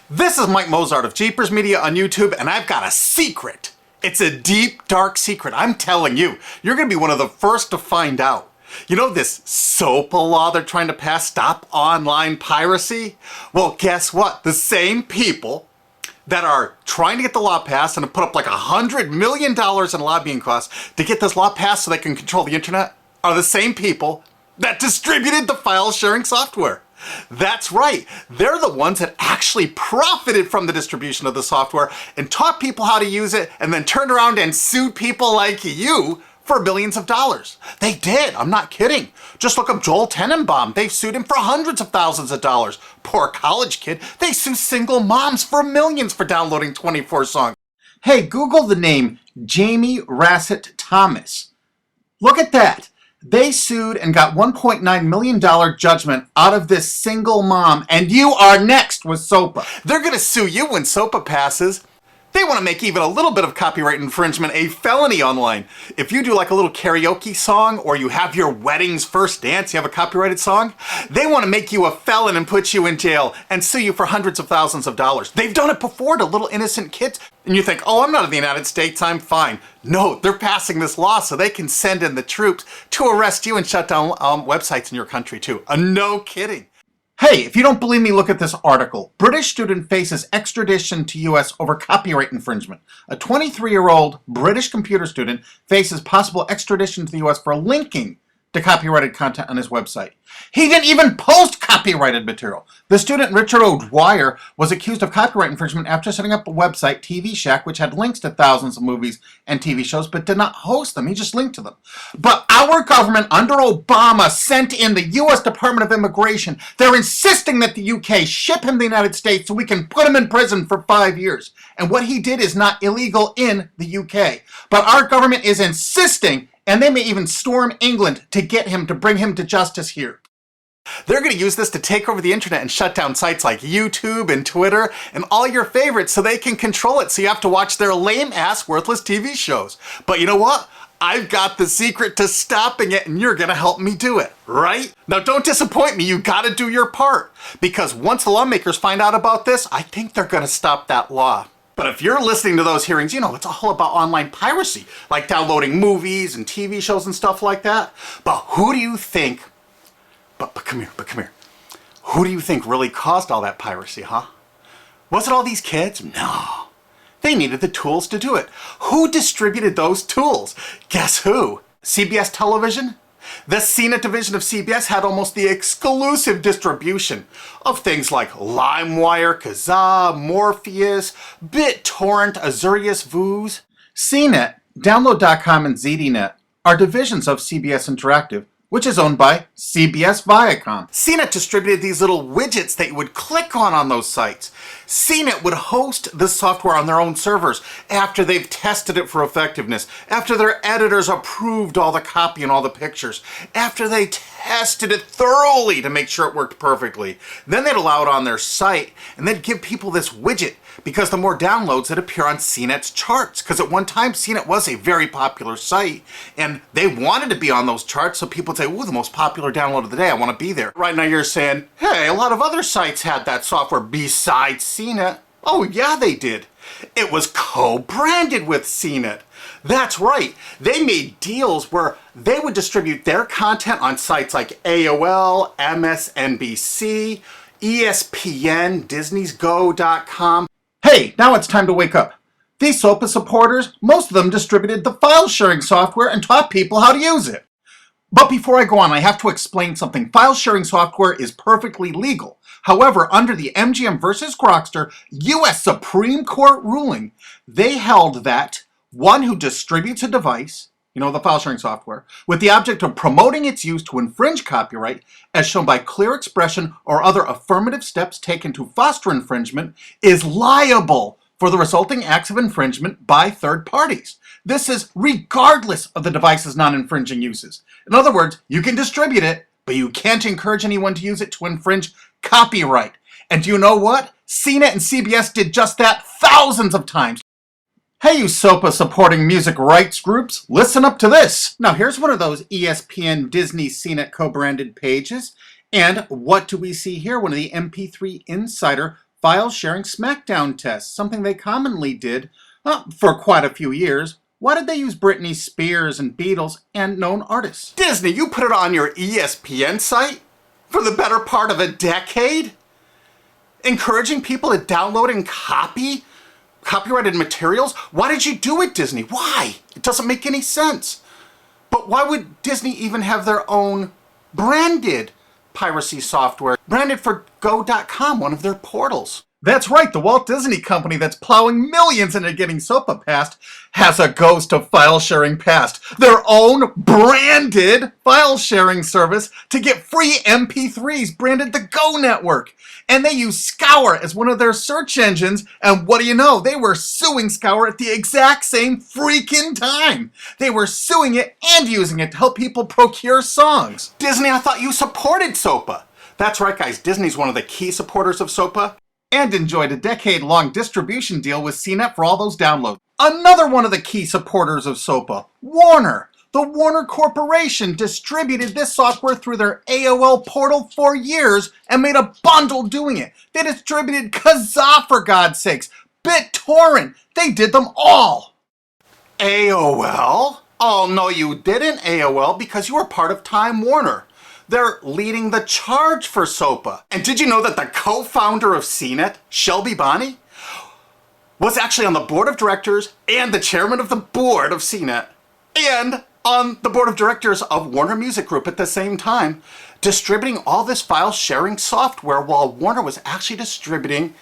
This is Mike Mozart of Jeepers Media on YouTube, and I've got a secret. It's a deep, dark secret. I'm telling you, you're going to be one of the first to find out. You know this SOPA law they're trying to pass, Stop Online Piracy? Well, guess what? The same people that are trying to get the law passed and have put up like $100 million in lobbying costs to get this law passed so they can control the internet are the same people that distributed the file sharing software. That's right. They're the ones that actually profited from the distribution of the software and taught people how to use it and then turned around and sued people like you for billions of dollars. They did. I'm not kidding. Just look up Joel Tenenbaum. They've sued him for hundreds of thousands of dollars. Poor college kid. They sue single moms for millions for downloading 24 songs. Hey, Google the name Jamie Rassett Thomas. Look at that. They sued and got $1.9 million judgment out of this single mom, and you are next with SOPA. They're going to sue you when SOPA passes. They want to make even a little bit of copyright infringement a felony online. If you do like a little karaoke song, or you have your wedding's first dance, you have a copyrighted song, they want to make you a felon and put you in jail and sue you for hundreds of thousands of dollars. They've done it before to little innocent kids. And you think, oh, I'm not in the United States, I'm fine. No, they're passing this law so they can send in the troops to arrest you and shut down websites in your country too. No kidding. Hey, if you don't believe me, look at this article. British student faces extradition to U.S. over copyright infringement. A 23-year-old British computer student faces possible extradition to the U.S. for linking to copyrighted content on his website. He didn't even post copyrighted material. The student, Richard O'Dwyer, was accused of copyright infringement after setting up a website, TV Shack, which had links to thousands of movies and TV shows, but did not host them. He just linked to them. But our government, under Obama, sent in the U.S. Department of Immigration. They're insisting that the U.K. ship him to the United States so we can put him in prison for 5 years. And what he did is not illegal in the U.K. But our government is insisting, and they may even storm England to get him, to bring him to justice here. They're going to use this to take over the internet and shut down sites like YouTube and Twitter and all your favorites so they can control it, so you have to watch their lame-ass, worthless TV shows. But you know what? I've got the secret to stopping it, and you're going to help me do it, right? Now, don't disappoint me. You got to do your part. Because once the lawmakers find out about this, I think they're going to stop that law. But if you're listening to those hearings, you know, it's all about online piracy, like downloading movies and TV shows and stuff like that. But who do you think, but come here. Who do you think really caused all that piracy, huh? Was it all these kids? No. They needed the tools to do it. Who distributed those tools? Guess who? CBS Television? The CNET division of CBS had almost the exclusive distribution of things like LimeWire, Kazaa, Morpheus, BitTorrent, Azurius, Vooz. CNET, Download.com, and ZDNet are divisions of CBS Interactive, which is owned by CBS Viacom. CNET distributed these little widgets that you would click on those sites. CNET would host the software on their own servers after they've tested it for effectiveness, after their editors approved all the copy and all the pictures, after they tested it thoroughly to make sure it worked perfectly. Then they'd allow it on their site, and they'd give people this widget, because the more downloads that appear on CNET's charts. Because at one time, CNET was a very popular site, and they wanted to be on those charts, so people would say, ooh, the most popular download of the day, I want to be there. Right now you're saying, hey, a lot of other sites had that software besides CNET. Oh yeah, they did. It was co-branded with CNET. That's right. They made deals where they would distribute their content on sites like AOL, MSNBC, ESPN, Disney'sGo.com. Hey, now it's time to wake up. These SOPA supporters, most of them distributed the file sharing software and taught people how to use it. But before I go on, I have to explain something. File sharing software is perfectly legal. However, under the MGM versus Grokster U.S. Supreme Court ruling, they held that one who distributes a device, you know, the file sharing software, with the object of promoting its use to infringe copyright, as shown by clear expression or other affirmative steps taken to foster infringement, is liable for the resulting acts of infringement by third parties. This is regardless of the device's non-infringing uses. In other words, you can distribute it, but you can't encourage anyone to use it to infringe copyright. And do you know what? CNET and CBS did just that thousands of times. Hey, you SOPA supporting music rights groups, listen up to this. Now here's one of those ESPN, Disney, CNET co-branded pages. And what do we see here? One of the MP3 Insider file sharing SmackDown tests, something they commonly did for quite a few years. Why did they use Britney Spears and Beatles and known artists? Disney, you put it on your ESPN site for the better part of a decade? Encouraging people to download and copy copyrighted materials? Why did you do it, Disney? Why? It doesn't make any sense. But why would Disney even have their own branded piracy software, branded for Go.com, one of their portals? That's right, the Walt Disney Company that's plowing millions into getting SOPA passed has a ghost of file sharing past. Their own branded file sharing service to get free MP3s branded the Go Network. And they use Scour as one of their search engines, and what do you know? They were suing Scour at the exact same freaking time. They were suing it and using it to help people procure songs. Disney, I thought you supported SOPA. That's right, guys, Disney's one of the key supporters of SOPA. And enjoyed a decade-long distribution deal with CNET for all those downloads. Another one of the key supporters of SOPA, Warner. The Warner Corporation distributed this software through their AOL portal for years and made a bundle doing it. They distributed Kazaa, for God's sakes, BitTorrent. They did them all. AOL? Oh, no, you didn't, AOL, because you were part of Time Warner. They're leading the charge for SOPA. And did you know that the co-founder of CNET, Shelby Bonney, was actually on the board of directors and the chairman of the board of CNET and on the board of directors of Warner Music Group at the same time, distributing all this file sharing software while Warner was actually distributing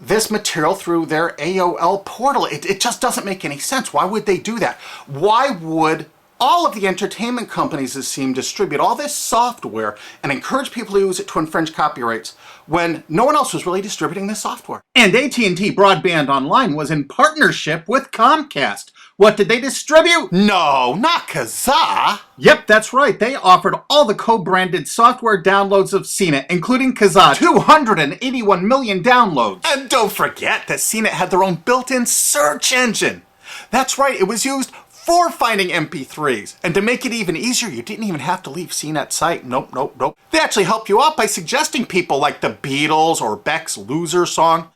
this material through their AOL portal. It just doesn't make any sense. Why would they do that? Why would all of the entertainment companies, it seemed, distribute all this software and encourage people to use it to infringe copyrights when no one else was really distributing this software? And AT&T Broadband Online was in partnership with Comcast. What did they distribute? No, not Kazaa. Yep, that's right. They offered all the co-branded software downloads of CNET, including Kazaa, 281 million downloads. And don't forget that CNET had their own built-in search engine. That's right, it was used for finding MP3s. And to make it even easier, you didn't even have to leave CNET's site. Nope. They actually help you out by suggesting people like the Beatles or Beck's Loser song.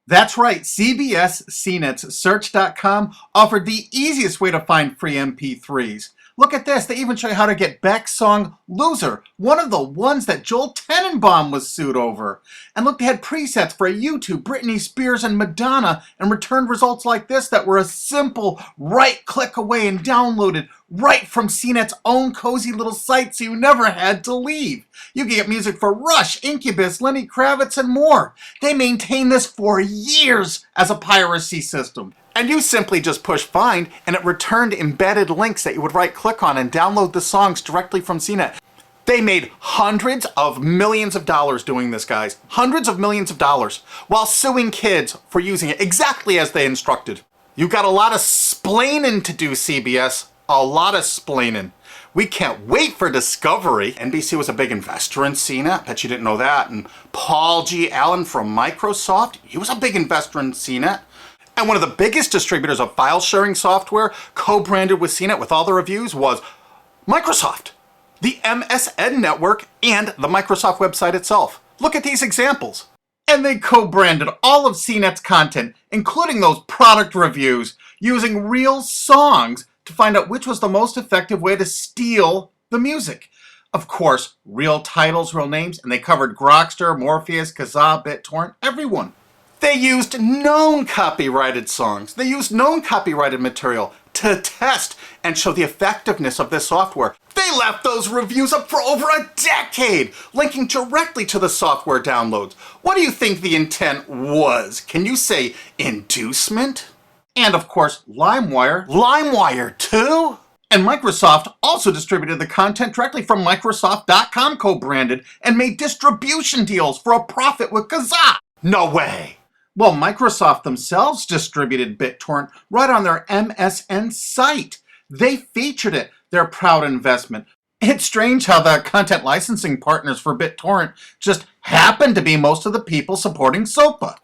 That's right, CBS CNET's Search.com offered the easiest way to find free MP3s. Look at this, they even show you how to get Beck's song Loser, one of the ones that Joel Tenenbaum was sued over. And look, they had presets for YouTube, Britney Spears, and Madonna, and returned results like this that were a simple right click away and downloaded right from CNET's own cozy little site, so you never had to leave. You can get music for Rush, Incubus, Lenny Kravitz, and more. They maintained this for years as a piracy system. And you simply just push find, and it returned embedded links that you would right click on and download the songs directly from CNET. They made hundreds of millions of dollars doing this, guys. Hundreds of millions of dollars, while suing kids for using it exactly as they instructed. You got a lot of splaining to do, CBS. A lot of splaining. We can't wait for Discovery. NBC was a big investor in CNET. Bet you didn't know that. And Paul G. Allen from Microsoft, he was a big investor in CNET. And one of the biggest distributors of file sharing software co-branded with CNET with all the reviews was Microsoft, the MSN network, and the Microsoft website itself. Look at these examples. And they co-branded all of CNET's content, including those product reviews, using real songs to find out which was the most effective way to steal the music. Of course, real titles, real names, and they covered Grokster, Morpheus, Kazaa, BitTorrent, everyone. They used known copyrighted songs. They used known copyrighted material to test and show the effectiveness of this software. They left those reviews up for over a decade, linking directly to the software downloads. What do you think the intent was? Can you say inducement? And of course, LimeWire. LimeWire too? And Microsoft also distributed the content directly from Microsoft.com co-branded and made distribution deals for a profit with Kazaa. No way. Well, Microsoft themselves distributed BitTorrent right on their MSN site. They featured it, their proud investment. It's strange how the content licensing partners for BitTorrent just happen to be most of the people supporting SOPA.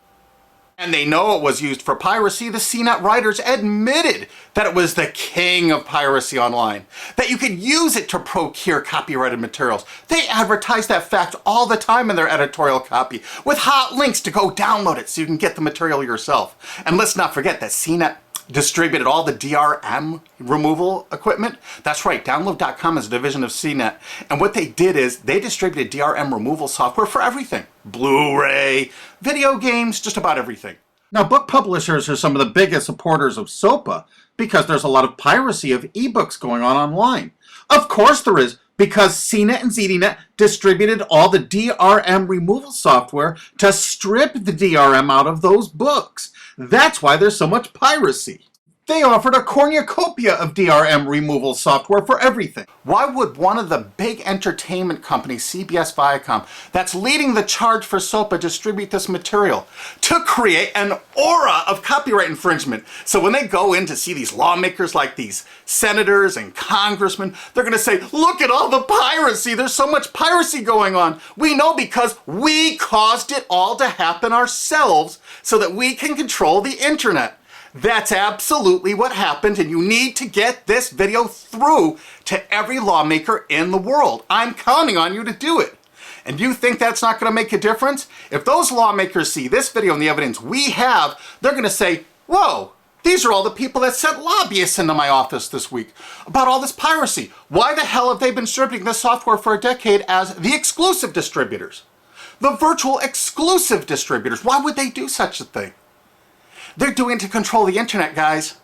And they know it was used for piracy. The CNET writers admitted that it was the king of piracy online, that you could use it to procure copyrighted materials. They advertise that fact all the time in their editorial copy with hot links to go download it so you can get the material yourself. And let's not forget that CNET distributed all the DRM removal equipment. That's right, Download.com is a division of CNET. And what they did is they distributed DRM removal software for everything. Blu-ray, video games, just about everything. Now, book publishers are some of the biggest supporters of SOPA because there's a lot of piracy of ebooks going on online. Of course there is, because CNET and ZDNet distributed all the DRM removal software to strip the DRM out of those books. That's why there's so much piracy. They offered a cornucopia of DRM removal software for everything. Why would one of the big entertainment companies, CBS Viacom, that's leading the charge for SOPA distribute this material? To create an aura of copyright infringement. So when they go in to see these lawmakers like these senators and congressmen, they're going to say, look at all the piracy. There's so much piracy going on. We know because we caused it all to happen ourselves so that we can control the internet. That's absolutely what happened, and you need to get this video through to every lawmaker in the world. I'm counting on you to do it. And you think that's not going to make a difference? If those lawmakers see this video and the evidence we have, they're going to say, whoa, these are all the people that sent lobbyists into my office this week about all this piracy. Why the hell have they been distributing this software for a decade as the exclusive distributors? The virtual exclusive distributors. Why would they do such a thing? They're doing it to control the internet, guys.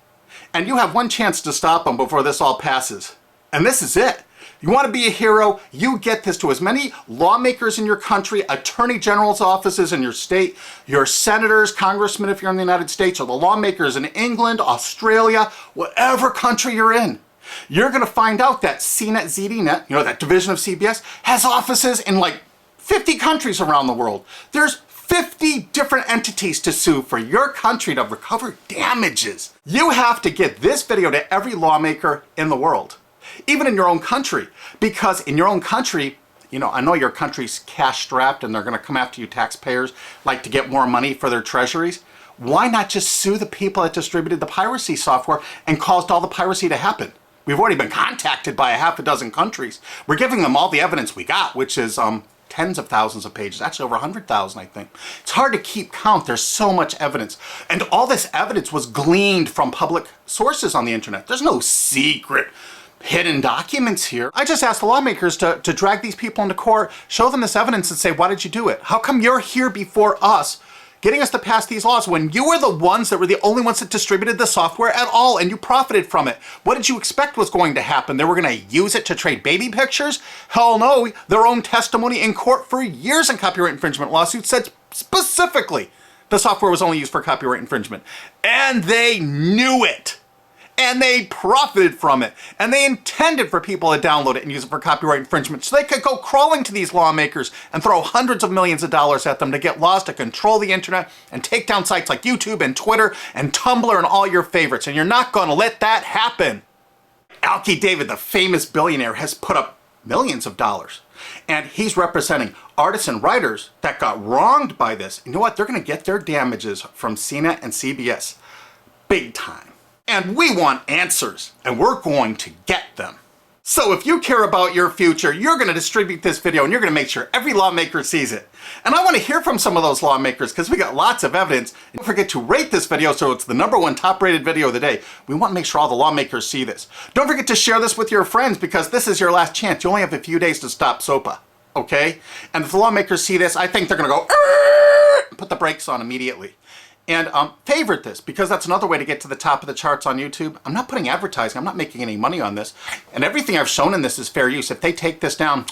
And you have one chance to stop them before this all passes. And this is it. You want to be a hero, you get this to as many lawmakers in your country, attorney general's offices in your state, your senators, congressmen if you're in the United States, or the lawmakers in England, Australia, whatever country you're in. You're going to find out that CNET, ZDNet, that division of CBS, has offices in like 50 countries around the world. There's 50 different entities to sue for your country to recover damages. You have to get this video to every lawmaker in the world, even in your own country, because in your own country, I know your country's cash strapped and they're going to come after you taxpayers like to get more money for their treasuries. Why not just sue the people that distributed the piracy software and caused all the piracy to happen? We've already been contacted by a half a dozen countries. We're giving them all the evidence we got, which is tens of thousands of pages, actually over 100,000, I think. It's hard to keep count. There's so much evidence. And all this evidence was gleaned from public sources on the internet. There's no secret hidden documents here. I just asked the lawmakers to drag these people into court, show them this evidence and say, why did you do it? How come you're here before us getting us to pass these laws when you were the ones that were the only ones that distributed the software at all and you profited from it? What did you expect was going to happen? They were going to use it to trade baby pictures? Hell no. Their own testimony in court for years in copyright infringement lawsuits said specifically the software was only used for copyright infringement. And they knew it. And they profited from it. And they intended for people to download it and use it for copyright infringement so they could go crawling to these lawmakers and throw hundreds of millions of dollars at them to get laws to control the internet and take down sites like YouTube and Twitter and Tumblr and all your favorites. And you're not going to let that happen. Alki David, the famous billionaire, has put up millions of dollars. And he's representing artists and writers that got wronged by this. You know what? They're going to get their damages from CNET and CBS. Big time. And we want answers, and we're going to get them. So if you care about your future, you're going to distribute this video and you're going to make sure every lawmaker sees it. And I want to hear from some of those lawmakers because we got lots of evidence. And don't forget to rate this video so it's the #1 top rated video of the day. We want to make sure all the lawmakers see this. Don't forget to share this with your friends because this is your last chance. You only have a few days to stop SOPA, okay? And if the lawmakers see this, I think they're going to go, put the brakes on immediately. And favorite this, because that's another way to get to the top of the charts on YouTube. I'm not putting advertising. I'm not making any money on this. And everything I've shown in this is fair use. If they take this down,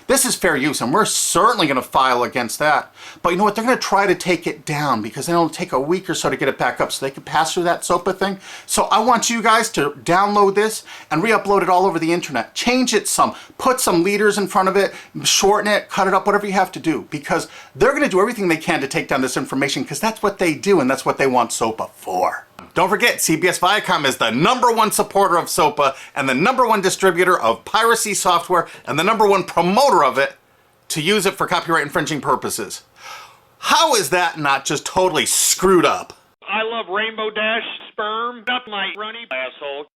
this is fair use, and we're certainly going to file against that. But you know what? They're going to try to take it down because then it'll take a week or so to get it back up so they can pass through that SOPA thing. So I want you guys to download this and re-upload it all over the internet. Change it some. Put some leaders in front of it. Shorten it. Cut it up. Whatever you have to do. Because they're going to do everything they can to take down this information because that's what they do and that's what they want SOPA for. Don't forget, CBS Viacom is the #1 supporter of SOPA and the #1 distributor of piracy software and the #1 promoter of it to use it for copyright infringing purposes. How is that not just totally screwed up? I love Rainbow Dash sperm. Not my runny asshole.